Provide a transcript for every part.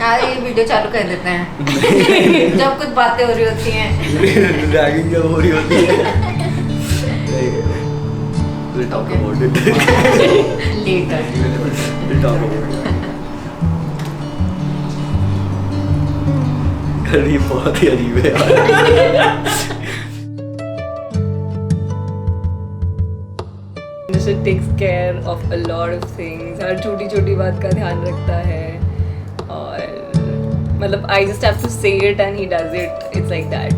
यार ये वीडियो चालू कर देते हैं जब कुछ बातें हो रही होती हैं। रैगिंग जब हो रही होती है we'll talk about it later. we'll talk about it ये बहुत ही अजीब है यार। Nishit takes care of a lot of things. हर छोटी छोटी बात का ध्यान रखता है और मतलब I just have to say it and he does it. It's like that.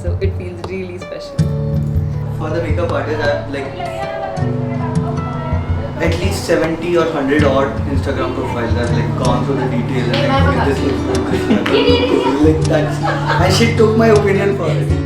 So it feels really special. For the makeup artist, I have like at least 70 or 100 odd Instagram profiles. I've like gone through the details and like, okay, this looks good, this looks good, like that's. And she took my opinion for it.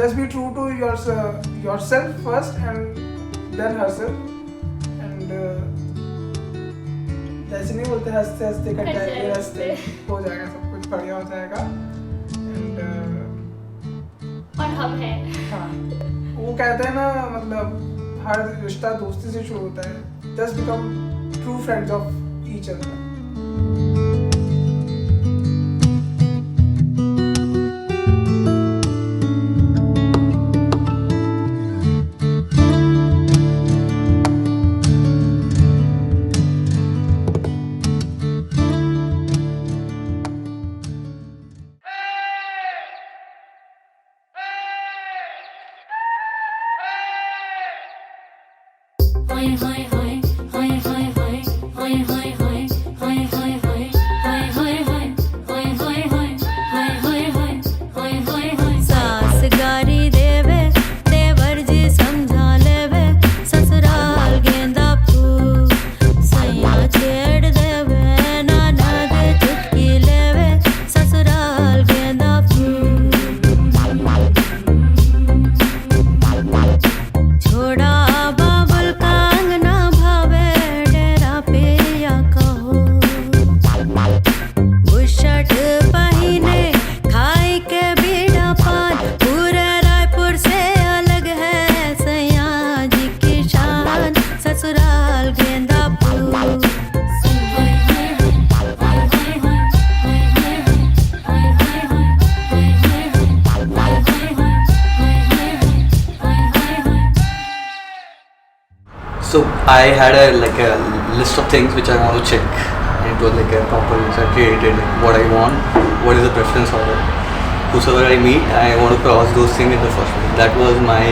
Just be true to yourself first and then herself. And जैसे नहीं बोलते हंसते हंसते cut जाएंगे, हंसते हो जाएगा, सब कुछ बढ़िया हो जाएगा. And और हम हैं. हाँ, वो कहते हैं ना, मतलब हर रिश्ता दोस्ती से शुरू होता है. Just become true friends of each other. सास गारी देवे देवर जी समझा लेवे ससुराल गेंदा फूल सैया छेड़ देवे नाना दे चुटकी लेवे ससुराल गेंदा फूल छोड़ा बाबुल का अंगना भावे डेरा पे या कहो बुशर्ट पहिने खाई के बीड़ा पान पूरे रायपुर से अलग है सैया जी की शान ससुराल गेंदा फूल So I had a list of things which I want to check, and it was like a proper list I created, like what I want, what is the preference order, whosoever I meet, I want to cross those things in the first week. That was my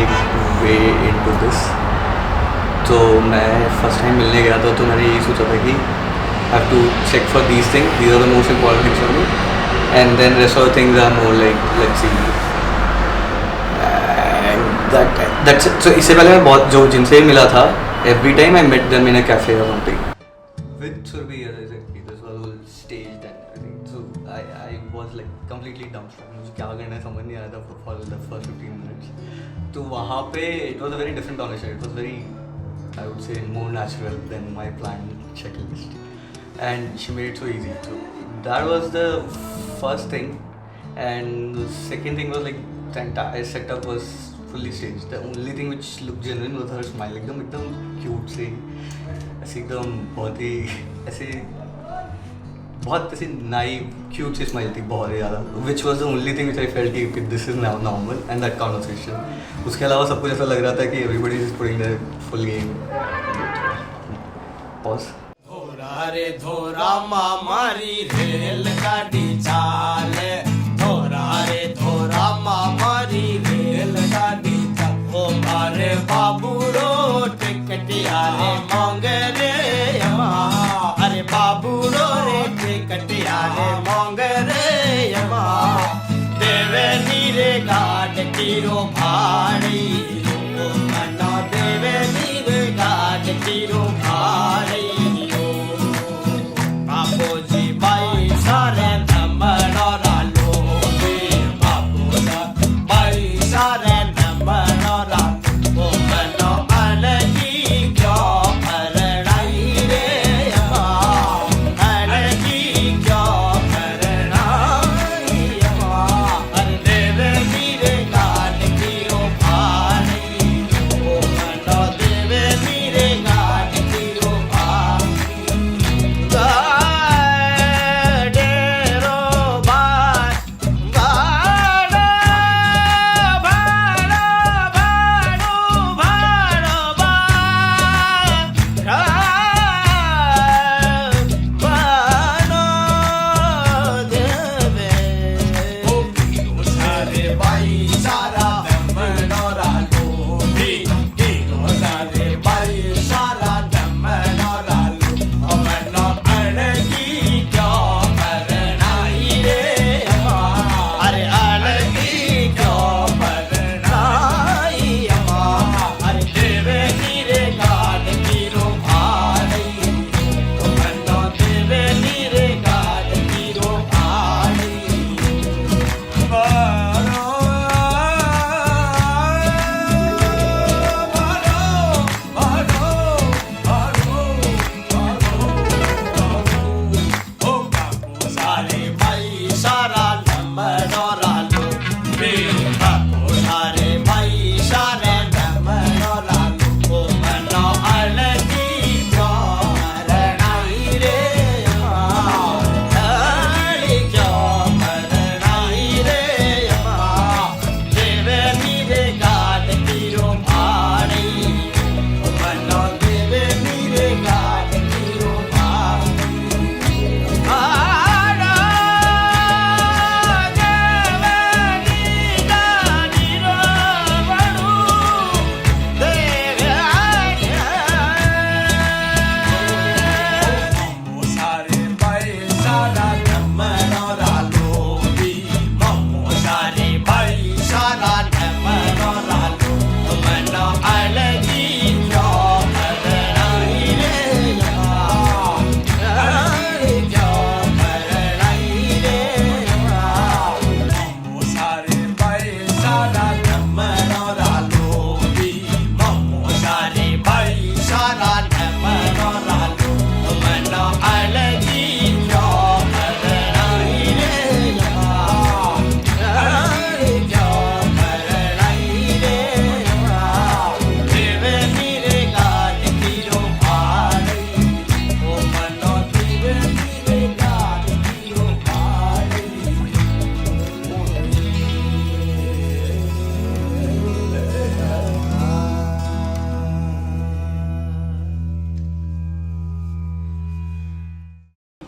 way into this. तो मैं first time मिलने गया था तो मैंने यही सोचा था कि I have to check for these things. These are the most important things for me, and then rest of the things are more like let's see. And that's it. So इससे पहले मैं बहुत जो जिनसे मिला था every time I met them in a cafe or something. With Surbhi, as I said, this was all staged and everything. So I was like completely dumbstruck. मुझे क्या करना है समझ नहीं आ रहा था for the first 15 minutes. तो वहाँ पे it was a very different conversation. It was very, I would say, more natural than my planned checklist. And she made it so easy. So that was the first thing. And the second thing was like the entire setup was fully staged. The only thing which looked genuine was her smile. एकदम cute से ऐसे एकदम बहुत ही ऐसे बहुत ऐसे naive cute सी smile थी बहुत ही ज़्यादा. Which was the only thing which I felt कि this is now normal and that conversation. उसके अलावा सब कुछ ऐसा लग रहा था कि everybody is putting their full game. Pause. धोरा रे धोरा मारी रेल गाड़ी चाले धोरा रे धोरा मारी रेल गाड़ी चाल ओ मारे बाबू रो टिकटिया रे मांगे रे यमा अरे बाबू रो रे टिकटिया रे मांगे रे यमा देवे नीरे गाड़ कीरो भाड़ी ओ मना देवे नीरे गाड़ कीरो भाड़ी बाबूजी भाई सारे नंबर और आलो बाबूजी भाई सारे नंबर और वो मनो अलगी क्यों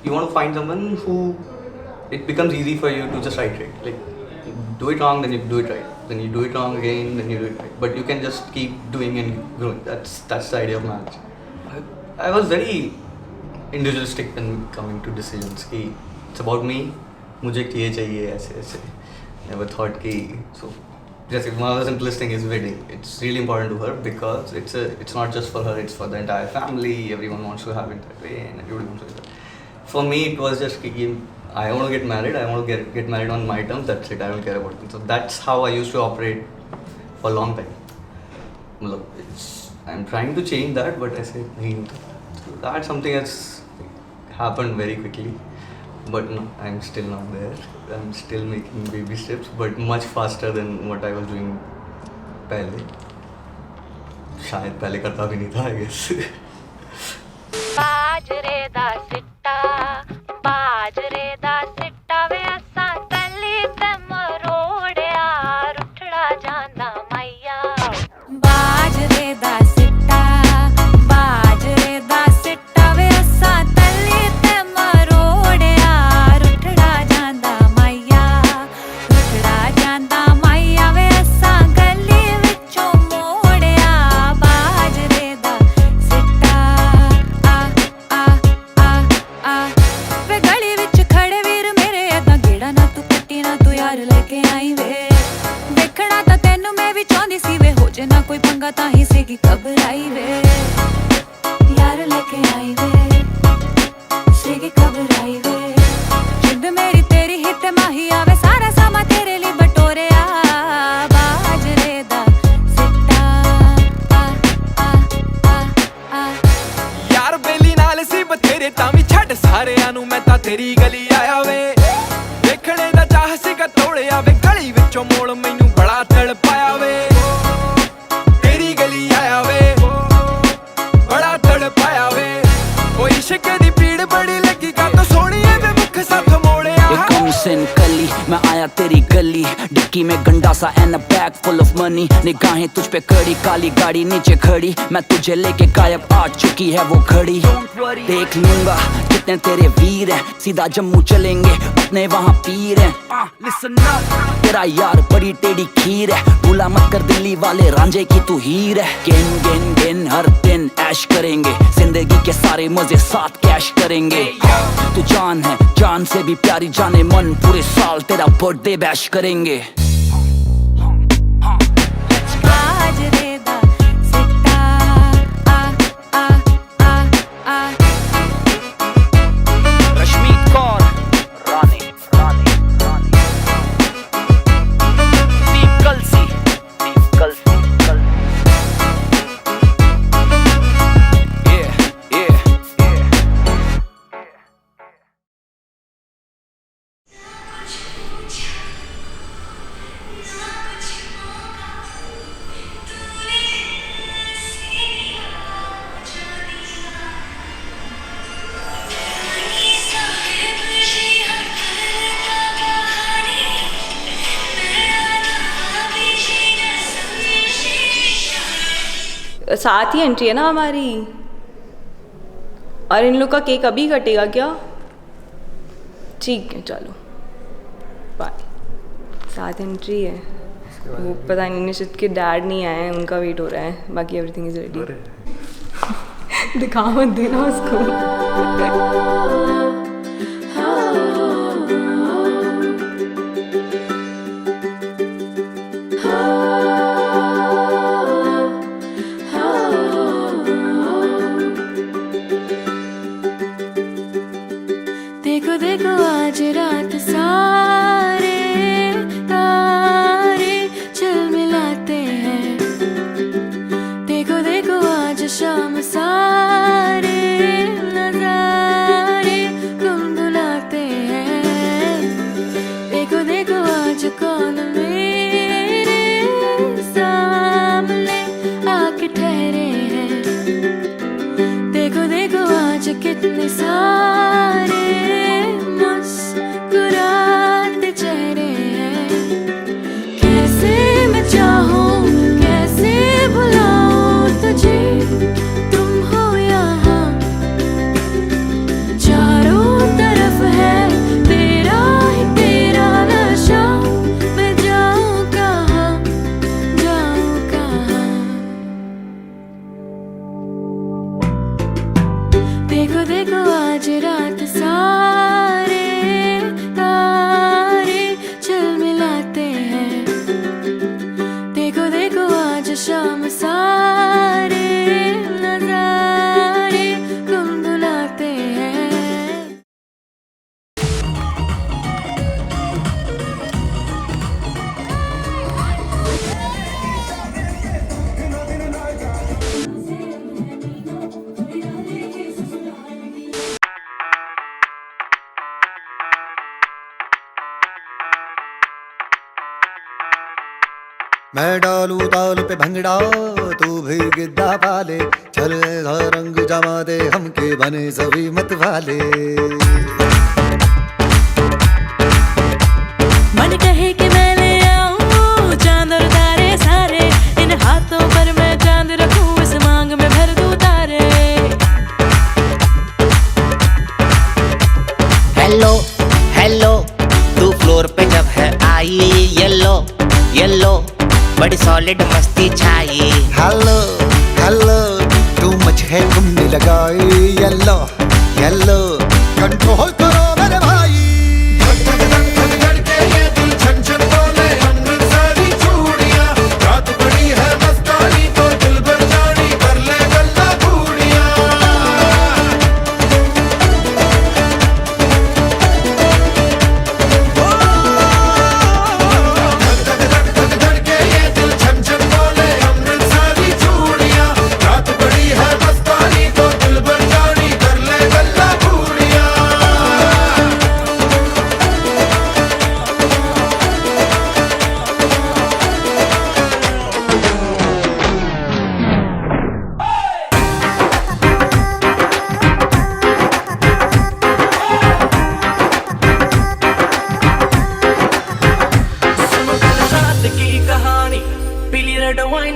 you want to find someone who it becomes easy for you to just write right. Like you do it wrong, then you do it right. Then you do it wrong again, then you do it right. But you can just keep doing and growing. That's the idea of marriage. I was very individualistic when coming to decisions. कि it's about me. मुझे ये चाहिए ऐसे ऐसे. Never thought कि so. Just one of the simplest thing is wedding. It's really important to her because it's not just for her. It's for the entire family. Everyone wants to have it that way, and everybody wants to do that. For me, it was just कि I want to get married. I want to get married on my terms. That's it. I don't care about it. So that's how I used to operate for a long time. I'm trying to change that, but I said nahi hota. So that's something that's happened very quickly. But no, I'm still not there. I'm still making baby steps, but much faster than what I was doing पहले. शायद पहले करता भी नहीं था, I guess. बाजरे दा सिट्टा वे असां तली ते मरोड़िया रुठड़ा जांदा मैया बाजरे दा सिट्टा वे असां तली ते मरोड़िया रुठड़ा जांदा मैया वे असां गली विचों मोड़िया बाजरे दा सिट्टा वे गली विच खड़े वीर मेरे अगा गेड़ा ना तू कट्टी ना तू यार लेके आई वे देखना तां तैनू मैं भी चाहंदी सी वे हो जे ना कोई पंगा तां ही सी की घबराई वे यार लेके आई वे सी की घबराई वे जिंद मेरी तेरी हित माही आवे सारा सामा तेरे लिए बटोरिया बाजरे दा सिट्टा यार बेली नाल सी बथेरे तां भी छੱਡ सारिਆਂ ਨੂੰ मैं तां तेरी गली आया वे देखने दा चाह सीगा तोड़िया वे गली विचों मोड़ मैनू बड़ा तड़ पाया वे तेरी गली आया वे बड़ा तड़ पाया वे कोई इश्क दी पीड़ बड़ी लगी का तो सोहणीए वे मुख साथ मोड़िया सिन कली मैं आया तेरी गली डिक्की में गंडा सा and a bag full of money निगाहें तुझ पे कड़ी काली गाड़ी नीचे खड़ी मैं तुझे लेके गायब आ चुकी है वो घड़ी देख लूंगा कितने तेरे वीर हैं सीधा जम्मू चलेंगे अपने वहाँ पीर हैं लिसन अप तेरा यार बड़ी टेढ़ी खीर है भूला मत कर दिल्ली वाले रांझे की तू हीर है गिन गिन गिन हर दिन ऐश करेंगे जिंदगी के सारे मजे साथ कैश करेंगे तू जान है जान से भी प्यारी जाने मन पूरे साल तेरा बर्थडे बैश करेंगे बाजरे दा सिट्टा रश्मीत कौर रानी दीप कलसी साथ ही एंट्री है ना हमारी और इन लोग का केक अभी कटेगा क्या ठीक है चलो बाय साथ एंट्री है वो पता नहीं निश्चित के डैड नहीं आए हैं उनका वेट हो रहा है बाकी एवरीथिंग इज रेडी दिखा मत देना उसको देखो देखो आज रात सारे तारे झिलमिलाते हैं देखो देखो आज शाम सारे नजारे गुनगुनाते हैं देखो देखो आज कौन मेरे सामने आके ठहरे हैं देखो देखो आज कितने सारे मुस्कुराते चेहरे हैं कैसे मैं चाहूं कैसे भुलाऊं तुझे तुम हो यहाँ चारों देखो देखो आज रात सारे तारे झिलमिलाते हैं, देखो देखो आज शाम सारे नजारे गुनगुनाते हैं। मैं डालू ताल पे भंगड़ा तू भी गिद्दा पाले, चल ऐसा रंग जमा दे हमके बने सभी मत वाले। मन कहे कि मैं ले आऊं चांद और तारे सारे, इन हाथों पर मैं चांद रखूं, इस मांग में भर दूं तारे। हेलो हेलो तू फ्लोर पे जब है आई, येलो येलो बड़ी सॉलिड मस्ती छाई। हेलो हेलो तू मच है घूमने लगाई, येलो येलो कंट्रोल करो मेरे भाई।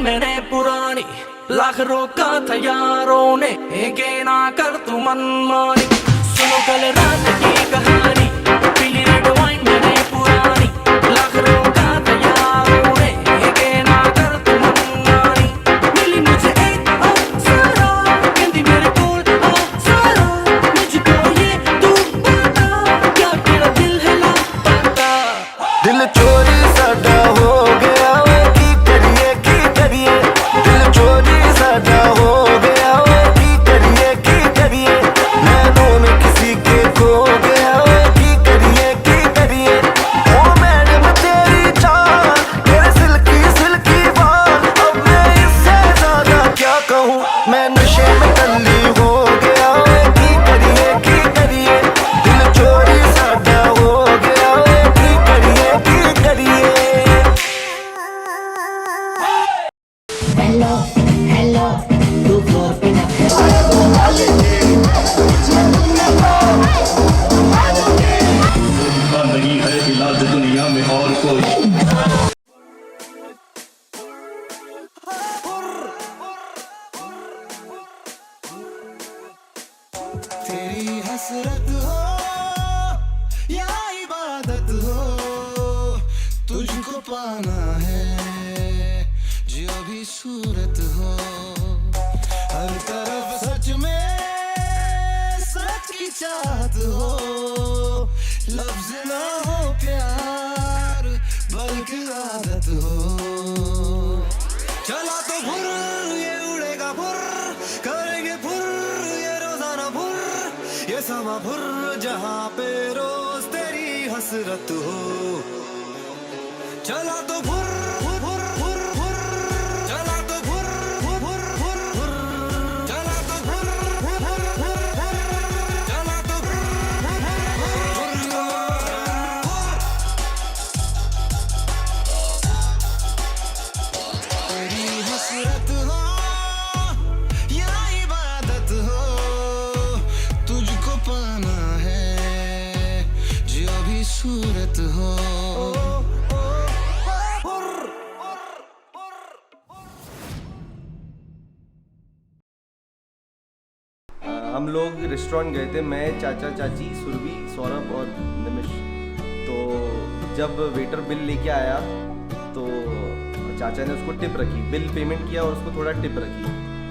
मैंने पुरानी लाख रोका था यारों ने, के ना कर तू मनमानी। सुनो कल रात की कहानी, पीली रेड वाइन मैंने पुरानी, लाख रोका था यारों ने, के ना कर तू मनमानी। मिली मुझे एक अप्सरा, कहती मेरे कोल अप्सरा, मुझको ये तू बता, क्या तेरा दिल है लापता। दिल चोरी साडा हो गया वे, की करिए दिल चोरी साडा हो गया वे, की करिए नैनों में किसी के खो गया वे, की करिए ओ मैडम तेरी चाल, तेरे सिल्की सिल्की बाल, अब मैं इससे ज्यादा क्या कहूँ, मैं नशे में टल्ली हो गया वे, की करिए दिल चोरी साडा हो गया वे, की करिए। हेलो हेलो तू फ्लोर पे जब नहीं है इलाज दुनिया में और कोई। तेरी हसरत हो या इबादत हो, तुझको पाना है जो भी सूरत हो, हर तरफ सच में सच की चाहत हो, लफ्ज ना हो प्यार बल्कि आदत हो। चला तो फुर ये उड़ेगा फुर, करेंगे फुर ये रोजाना फुर, ये समा फुर जहाँ पे रोज तेरी हसरत हो। चला तो फुर फुर फुर फुर, चला तो फुर फुर फुर फुर, चला तो फुर फुर फुर फुर, चला तो तेरी हसरत हो या इबादत हो, तुझको पाना है जो भी सूरत हो। हम लोग रेस्टोरेंट गए थे, मैं, चाचा, चाची, सुरभि, सौरभ और निमिष। तो जब वेटर बिल लेके आया तो चाचा ने उसको टिप रखी, बिल पेमेंट किया और उसको थोड़ा टिप रखी।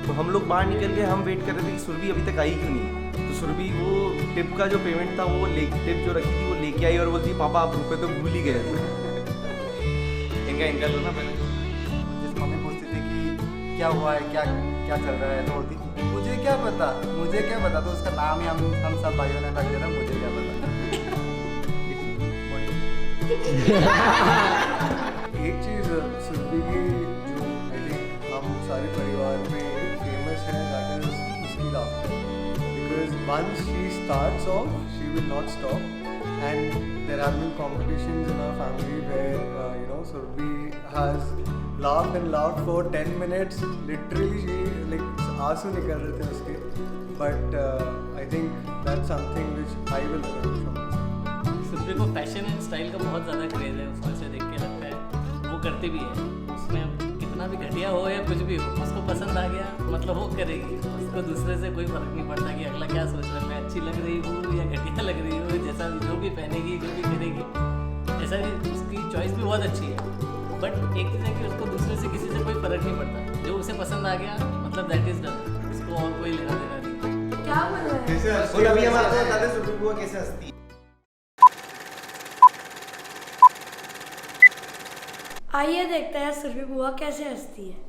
तो हम लोग बाहर निकल गए, हम वेट कर रहे थे कि सुरभि अभी तक आई क्यों नहीं। तो तो सुरभि वो टिप का जो पेमेंट था वो टिप जो रखी थी वो लेके आई और बोलती पापा आप रुपए तो भूल ही गए थे। इनका लो ना मैंने जिस मम्मी पूछती थी कि क्या हुआ है क्या क्या चल रहा है तो बोलती मुझे क्या पता तो उसका नाम ही हम सब भाइयों ने रख दिया था मुझे क्या पता। एक चीज़ सुरभि की जो आई थिंक हम सारे परिवार में फेमस है दैट इज उसकी laughter because once she starts off she will not stop and there have been competitions in our family where you know Surbhi has laughed and laughed for 10 minutes literally she like आंसू निकल रहे थे उसके but I think that's something which I will learn from her. Surabhi को fashion and style का बहुत ज़्यादा craze है, उसको ऐसे देख के लगता है वो करती भी है, उसमें कितना भी घटिया हो या कुछ भी हो उसको पसंद आ गया मतलब वो करेगी, उसको दूसरे से कोई फर्क नहीं पड़ता कि अगला क्या सोच रहा है, मैं अच्छी लग रही हूँ या घटिया लग रही हूँ, जैसा जो भी पहनेगी जो भी करेगी ऐसा भी उसकी चॉइस भी बहुत अच्छी है। बट एक चीज़ है कि उसको दूसरे से किसी से कोई फर्क नहीं पड़ता, जो उसे पसंद आ गया मतलब दैट इज डन, उसको और कोई लेना देना नहीं। क्या बोल रहे हैं? कैसे हंसती है? अभी हम आपको बता दें सुरभि बुआ कैसे हंसती है। आइए देखते हैं सुरभि बुआ कैसे हंसती है।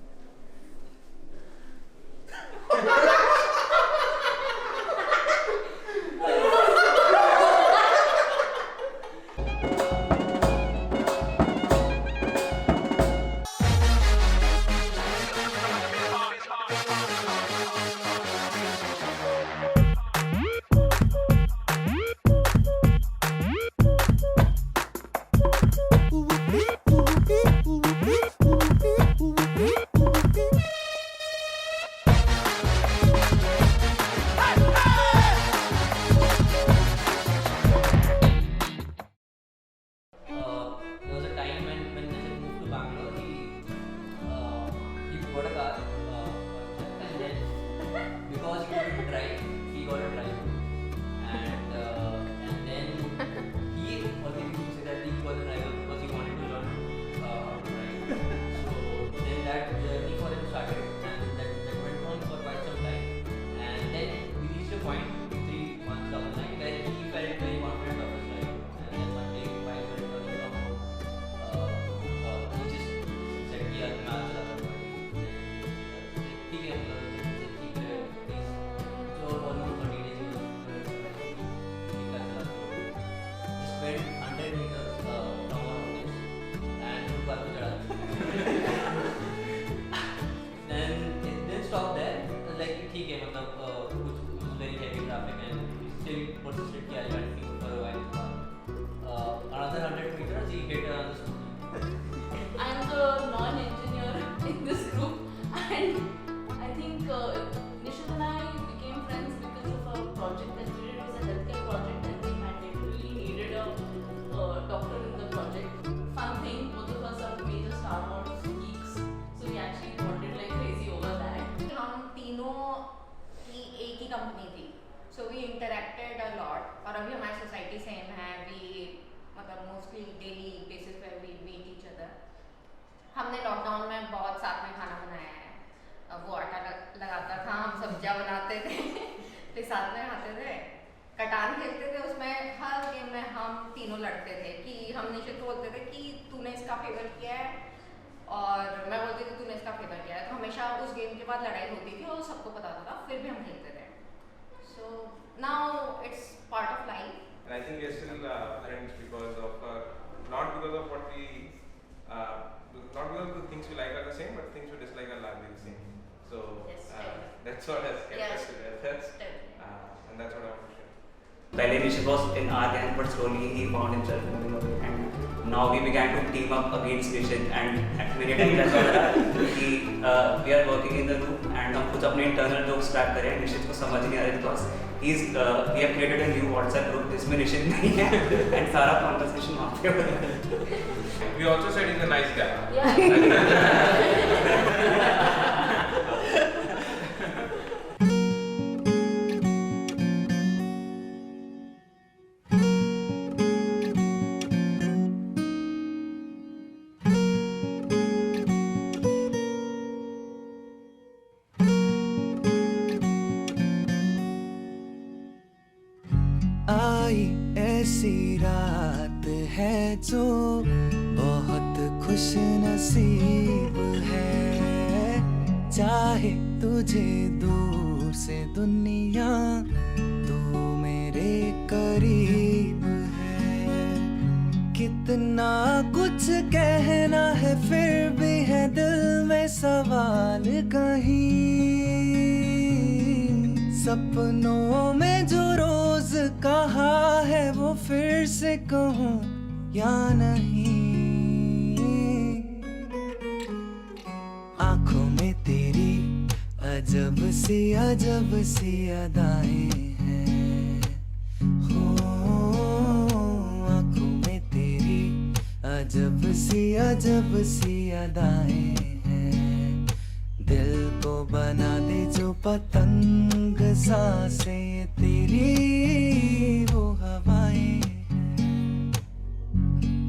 हमने लॉकडाउन में बहुत साथ में खाना बनाया है, वो आटा लगाता था, हम सब्जियां बनाते थे फिर साथ में खाते थे, कटान खेलते थे, उसमें हर गेम में हम तीनों लड़ते थे कि हम निश्चित को बोलते थे कि तूने इसका फेवर किया है और मैं बोलती थी तूने इसका फेवर किया है, तो हमेशा उस गेम के बाद लड़ाई होती थी और सबको पता था, फिर भी हम खेलते थे। So now it's part of life. And I think we're still friends because of not because of what we not because of the things we like are the same, but things we dislike are largely the same. So that's what has kept us together, and that's what I want to share. Pehले Nishit was in our gang, but slowly he found himself moving away, and now we began to team up against Nishit. And many times ऐसा हो रहा है कि we are working in the room and हम कुछ अपने internal jokes start करें, Nishit को समझ नहीं आ रहा because we have created a new WhatsApp group जिसमें Nishit नहीं है and सारा conversation वहाँ पे हो रहा है। We also said he's a nice guy. सी रात है जो बहुत खुश नसीब है, चाहे तुझे दूर से दुनिया तू मेरे करीब है। कितना कुछ कहना है फिर भी है दिल में सवाल कहीं, सपनों में जो रोज कहा है वो फिर से कहूँ या नहीं। आंखों में तेरी अजब सी अदाएं हैं, हो आंखों में तेरी अजब सी अदाएं हैं। दिल को बना दे जो पतंग, सांसें तेरी वो हवाएं हैं।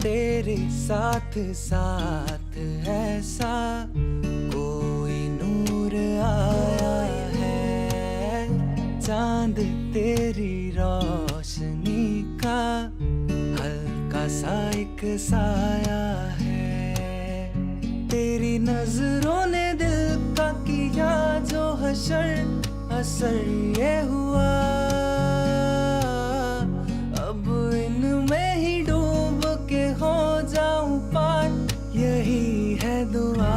तेरे साथ साथ ऐसा कोई नूर आया है, चांद तेरी रोशनी का हल्का सा एक साया है। तेरी नजरों ने दिल का किया जो हशर असर ये हुआ, अब इनमें ही डूब के हो जाऊं पार, यही है दुआ।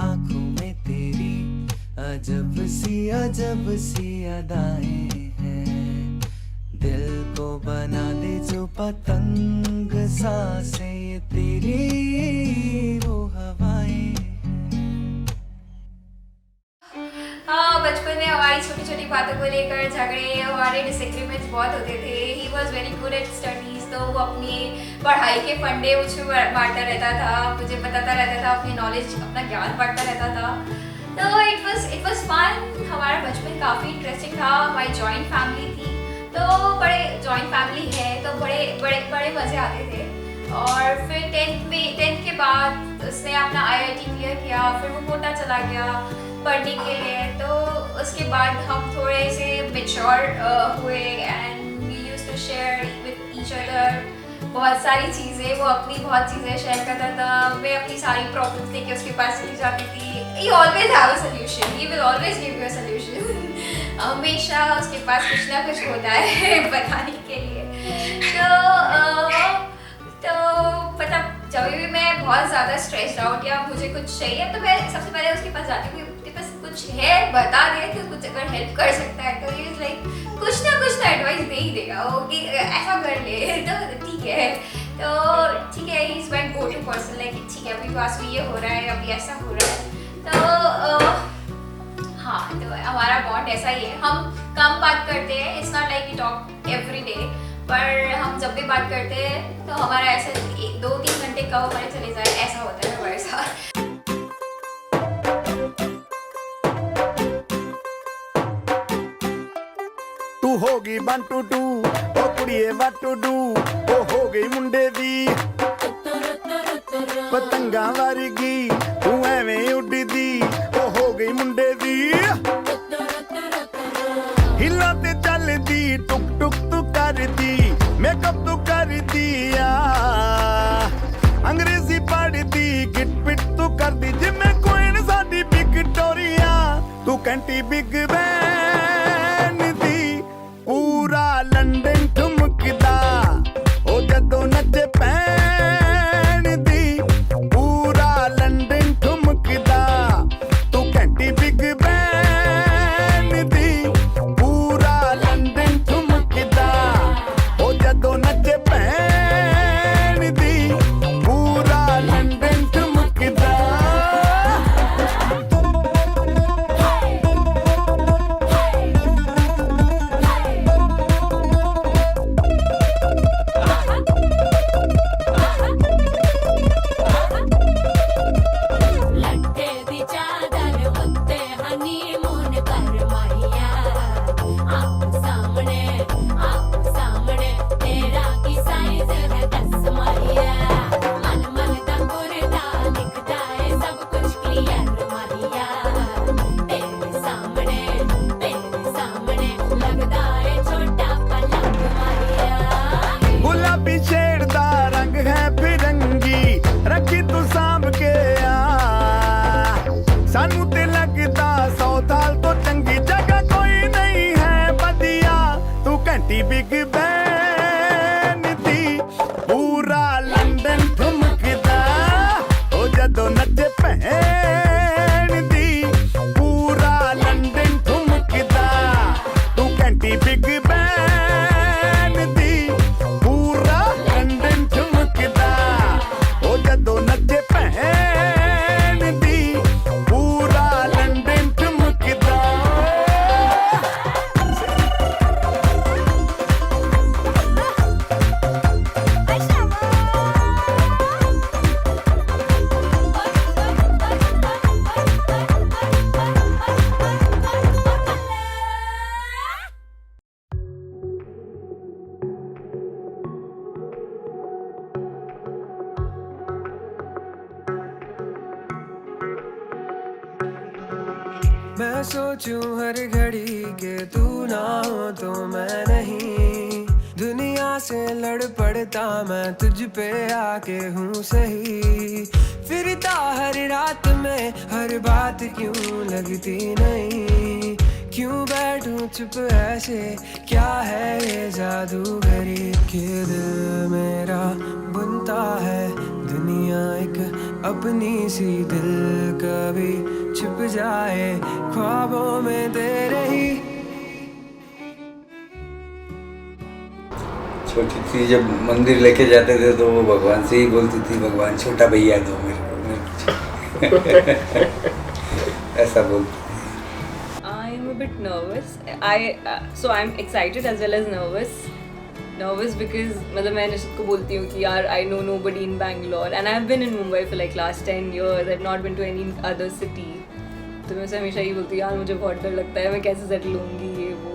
आंखों में तेरी अजब सी अदाएं हैं, दिल को बना दे जो पतंग, सांसें तेरी वो हवाएं। बचपन में हमारी छोटी छोटी बातों को लेकर झगड़े, हमारे डिसएग्रीमेंट्स बहुत होते थे। He was very good at studies, तो वो अपनी पढ़ाई के फंडे मुझे बांटता रहता था, मुझे बताता रहता था, अपनी नॉलेज अपना ज्ञान बांटता रहता था। तो इट वाज फन। हमारा बचपन काफ़ी इंटरेस्टिंग था। हमारी जॉइंट फैमिली थी, तो बड़े जॉइंट फैमिली है तो बड़े मज़े आते थे। और फिर 10th के बाद उसने अपना IIT क्लियर किया, फिर वो कोटा चला गया पढ़ने के लिए। तो उसके बाद हम थोड़े से मेच्योर हुए and we used to share with each other बहुत सारी चीज़ें। वो अपनी बहुत चीज़ें शेयर करता था, मैं अपनी सारी प्रॉब्लम्स लेके उसके पास चली जाती थी। ही always have a solution, he will always give you a solution. हमेशा उसके पास कुछ ना कुछ होता है बताने के लिए। तो मतलब जब भी मैं बहुत ज़्यादा स्ट्रेस्ड आउट या मुझे कुछ चाहिए तो मैं सबसे पहले उसके पास जाती हूँ, उसके पास कुछ है बता दे तो कुछ अगर हेल्प कर सकता है तो ये लाइक कुछ ना एडवाइस दे ही देगा वो कि ऐसा कर ले तो ठीक है। तो ठीक है, he is my go to person, like ठीक है अभी पास में ये हो रहा है, अभी ऐसा हो रहा है। तो हाँ, तो हमारा बॉन्ड ऐसा ही है। हम कम बात करते हैं, it's not like we talk every day, पर हम जब भी बात करते हैं तो हमारा ऐसा 2-3 घंटे कब हमारे चले जाए ऐसा होता है हमारे साथ। तू होगी 1 to 2 O कुड़िए what to do, ओ हो गई मुंडे दी पतंगा वर्गी, तू एवें उड़दी ओ हो गई मुंडे दी। हिला ते चलदी टुक टुक तू करदी, मेकअप तू करदी आ, अंग्रेजी पढ़दी, गिट पिट तू करदी, जिमें क्वीन साडी विक्टोरिया, तू कैंटी बिग बैन दी, पूरा लंदन ठुमकदा ओ जदों नचे पैन दी, पूरा लंदन ठुमकदा, तू कैंटी बिग बैन दी, पूरा लंदन ठुमकदा ओ जदों नचे पैन दी, पूरा लंदन ठुमकदा। सानू ते लगदा 100 साल तो चंगी जगह कोई नहीं है बदिया तू घंटी बिग बैन दी पूरा लंदन ठुमकदा ओ जदों नचे भैन दी पूरा लंदन ठुमकदा तू घंटी बिग बैन दी पूरा लंदन ठुमकदा ओ जदों नचे भैन दी पूरा लंदन ठुमकदा मैं सोचूं हर घड़ी के तू ना हो तो मैं नहीं दुनिया से लड़ पड़ता मैं तुझ पे आके हूँ सही फिरता हर रात में हर बात क्यों लगती नहीं क्यों बैठूं चुप ऐसे क्या है ये जादूगरी के दिल मेरा बुनता है दुनिया एक अपनी सी दिल कभी छुप जाए ख्वाबों में तेरे ही छोटी थी जब मंदिर लेके जाते थे तो वो भगवान से ही बोलती थी भगवान छोटा भैया दो मेरे को ऐसा बोलती I'm a bit nervous. So I'm excited as well as nervous. Nervous because मतलब मैं निशित को बोलती हूँ कि यार I know nobody in Bangalore and I've been in Mumbai for like last 10 years. I've not been to any other city. तो मैं उसे हमेशा ही बोलती हूँ यार मुझे बहुत डर लगता है मैं कैसे सेटल होंगी ये वो.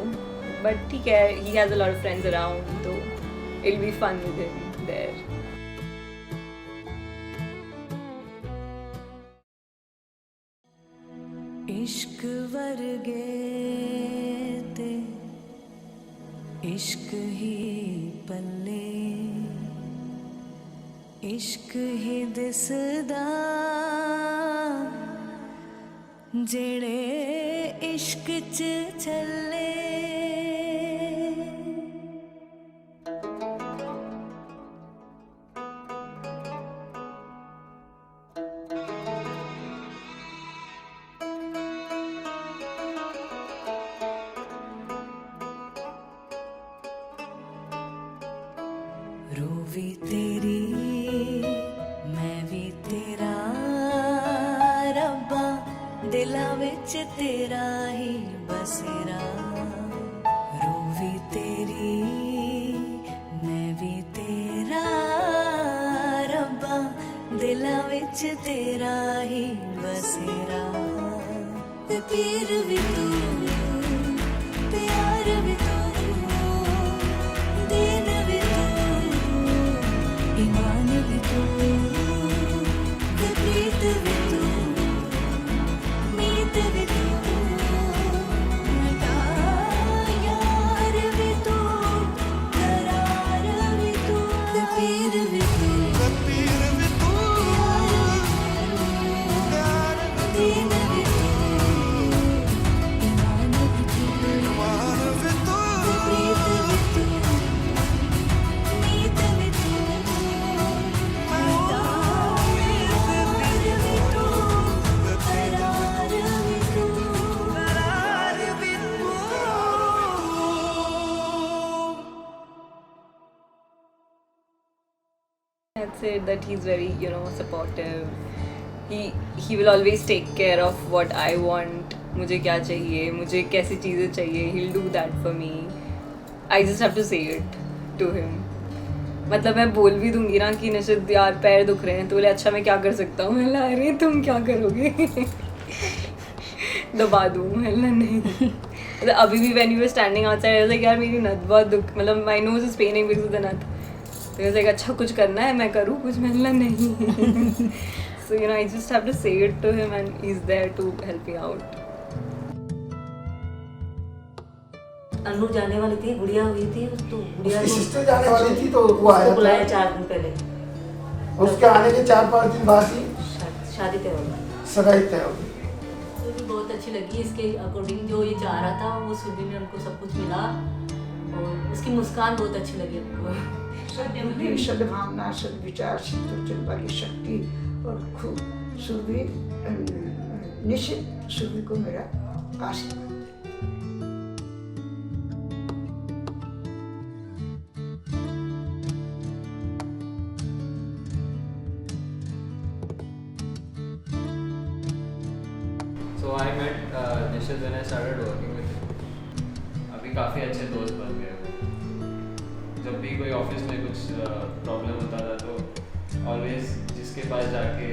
But ठीक है, he has a lot of friends around तो it'll be fun with him there. इश्क वर्गे ते इश्क ही पल्ले इश्क ही दिसदा जेड़े इश्क च चले रूवी तेरी मैं भी तेरा रब्बा दिला विच तेरा ही बसेरा रूवी तेरी मैं भी तेरा रब्बा दिला विच तेरा ही बसेरा ते पीर भी तू प्यार भी तू दीन भी ईमान भी तू ते प्रीत भी तू मीत भी तू मटा यार भी तू करार भी तू ते पीर भी तू प्यार भी तू दीन भी तू ईमान भी तू ते प्रीत भी तू मीत भी तू I'd say that he's very, supportive. He will always take care of what I want. मुझे क्या चाहिए, मुझे कैसी चीज़ें चाहिए. He'll do that for me. I just have to say it to him. मतलब मैं बोल भी दूंगी ना कि निशित यार पैर दुख रहे हैं तो बोले अच्छा मैं क्या कर सकता हूँ. मैं अरे तुम क्या करोगे दबा दूँ. मैं नहीं मतलब अभी भी when we were standing outside I was like यार मेरी नथ बहुत दुख मतलब my nose is paining because of the नथ. तो I was like अच्छा कुछ करना है मैं करूँ कुछ. मैंने नहीं. So I just have to say it to him and he's there to help me out. अनु जाने वाली थी गुड़िया हुई थी तो गुड़िया सिस्टर जाने वाली थी तो वो आया बुलाया 4 दिन पहले. उसके आने के 4-5 दिन बाद ही शादी तय होगी. सगाई तय होगी. स्टोरी बहुत अच्छी लगी, इसके अकॉर्डिंग जो ये चाह रहा था वो सुरभि में हमको सब कुछ मिला और उसकी मुस्कान बहुत अच्छी लगी हमको। सद्भावना, सद्विचार, सिद्धोचन वाली शक्ति और खूब सुरभि निश्चित सुरभि को मेरा आशीर्वाद। So I met Nishit when I started working with him. अभी काफ़ी अच्छे दोस्त बन गए। जब भी कोई ऑफिस में कुछ प्रॉब्लम होता था तो ऑलवेज जिसके पास जाके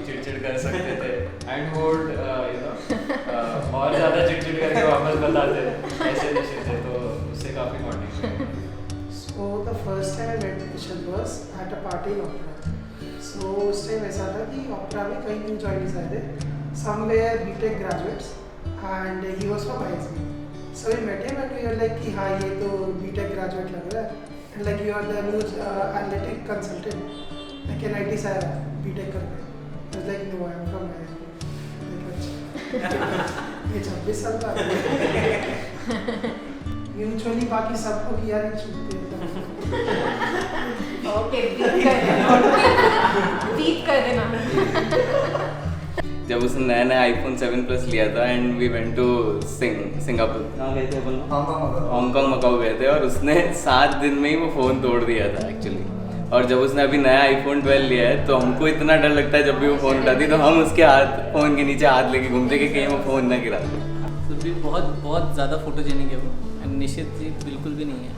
चिड़चिड़ कर सकते थे एंड वुड और ज़्यादा चिड़चिड़ करके वापस बताते ऐसे निश्चित थे, तो उससे काफ़ी bonding. So the first time I met Nishit was at a party in Opera. So उस टाइम ऐसा था कि Opera में कई न्यू जॉइनिंग्स आए थे, some were BTech graduates and he was from ISB. So we met him and we were like कि हाँ ये तो BTech graduate लग रहा है and like you are the news analytic consultant like an IT से आया BTech करके। I was like no I am from ISB। ये 26 साल का म्यूचुअली बाकी सबको किया नहीं छूटते ओके बीप कर देना। जब उसने नया iPhone 7 Plus लिया था and we went to Singapore, कहाँ गए थे अपन? हांगकांग मकाऊ गए थे और उसने 7 दिन में ही वो फ़ोन तोड़ दिया था एक्चुअली। और जब उसने अभी नया iPhone 12 लिया है तो हमको इतना डर लगता है जब भी वो फ़ोन उठाती तो हम उसके फ़ोन के नीचे हाथ लेके घूमते कि कहीं वो फ़ोन ना गिरा दे। तो भी बहुत ज़्यादा फोटोजेनिक है वो, एंड निश्चित जी बिल्कुल भी नहीं है।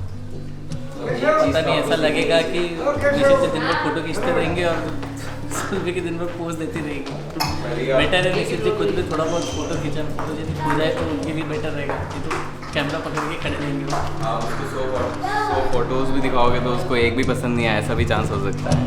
तो पता नहीं ऐसा लगेगा कि निश्चित जी दिन भर फोटो खींचते रहेंगे और सुरभि के दिन भर पोज देती रहेगी। बेटर है निश्चित जी खुद भी थोड़ा बहुत फोटो खींचा, फोटोजेनिक हो जाए तो उनके लिए बेटर रहेगा। ये तो कैमरा पकड़ के खड़े रहेंगे। हाँ, उसको 100 फोटोज़ भी दिखाओगे तो उसको एक भी पसंद नहीं आया, ऐसा भी चांस हो सकता है।